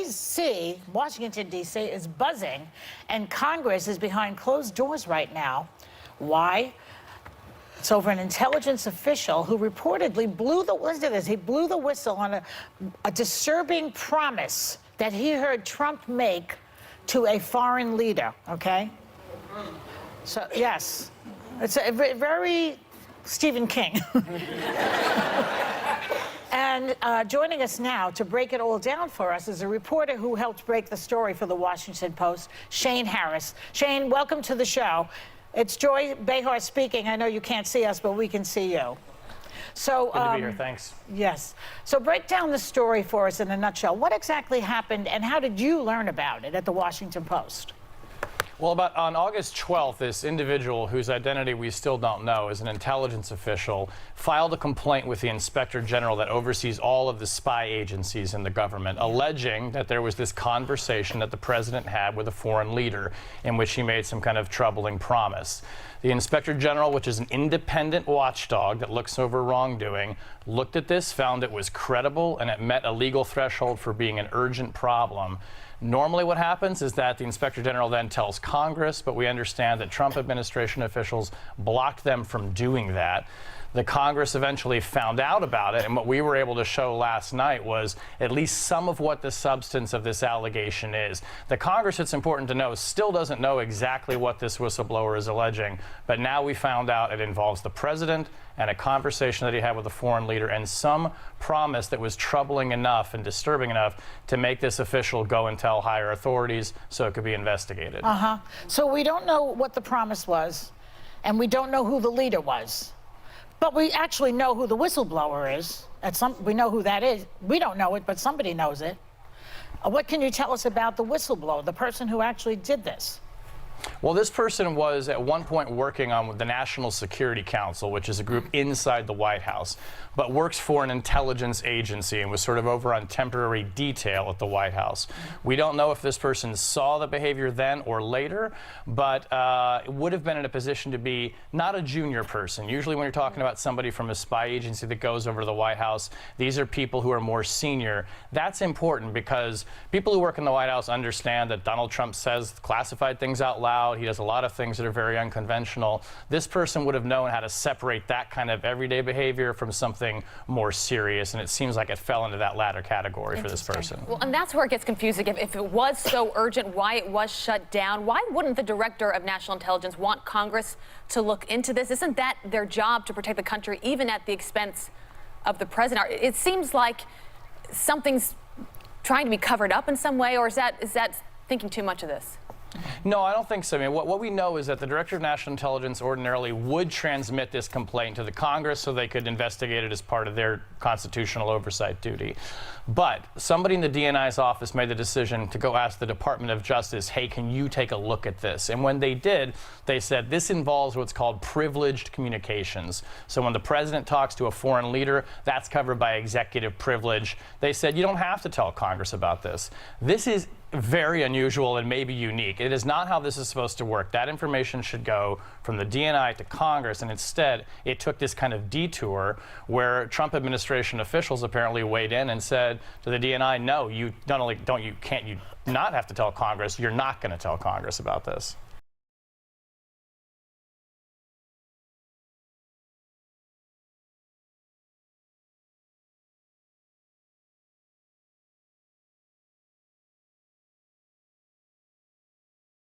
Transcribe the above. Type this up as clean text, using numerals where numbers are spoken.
D.C., Washington, D.C., is buzzing, and Congress is behind closed doors right now. Why? It's over an intelligence official who reportedly blew the, listen to this, he blew the whistle on a disturbing promise that he heard Trump make to a foreign leader, okay? So, yes, it's a very Stephen King. And joining us now to break it all down for us is a reporter who helped break the story for the Washington Post, Shane Harris. Shane, welcome to the show. It's Joy Behar speaking. I know you can't see us, but we can see you. So, good to be here, thanks. Yes. So break down the story for us in a nutshell. What exactly happened, and how did you learn about it at the Washington Post? Well, on August 12th, this individual, whose identity we still don't know, is an intelligence official, filed a complaint with the Inspector General that oversees all of the spy agencies in the government, alleging that there was this conversation that the president had with a foreign leader in which he made some kind of troubling promise. The Inspector General, which is an independent watchdog that looks over wrongdoing, looked at this, found it was credible, and it met a legal threshold for being an urgent problem. Normally what happens is that the Inspector General then tells Congress, but we understand that Trump administration officials blocked them from doing that. The Congress eventually found out about it, and what we were able to show last night was at least some of what the substance of this allegation is. The Congress, it's important to know, still doesn't know exactly what this whistleblower is alleging, but now we found out it involves the president and a conversation that he had with a foreign leader and some promise that was troubling enough and disturbing enough to make this official go and tell higher authorities so it could be investigated. So we don't know what the promise was, and we don't know who the leader was. But we actually know who the whistleblower is. We know who that is. We don't know it, but somebody knows it. What can you tell us about the whistleblower, the person who actually did this? Well, this person was at one point working on the National Security Council, which is a group inside the White House, but works for an intelligence agency and was sort of over on temporary detail at the White House. We don't know if this person saw the behavior then or later, but would have been in a position to be not a junior person. Usually when you're talking about somebody from a spy agency that goes over to the White House, these are people who are more senior. That's important because people who work in the White House understand that Donald Trump says classified things out loud. He does a lot of things that are very unconventional. This person would have known how to separate that kind of everyday behavior from something more serious, and it seems like it fell into that latter category for this person. Well, and that's where it gets confusing. If it was so urgent, why it was shut down, why wouldn't the director of national intelligence want Congress to look into this? Isn't that their job, to protect the country, even at the expense of the president? It seems like something's trying to be covered up in some way, or is that thinking too much of this? No, I don't think so. I mean, what we know is that the Director of National Intelligence ordinarily would transmit this complaint to the Congress so they could investigate it as part of their constitutional oversight duty. But somebody in the DNI's office made the decision to go ask the Department of Justice, hey, can you take a look at this? And when they did, they said this involves what's called privileged communications. So when the president talks to a foreign leader, that's covered by executive privilege. They said you don't have to tell Congress about this. This is very unusual and maybe unique. It is not how this is supposed to work. That information should go from the DNI to Congress, and instead it took this kind of detour where Trump administration officials apparently weighed in and said to the DNI, no, you not only can't you not have to tell Congress, you're not going to tell Congress about this.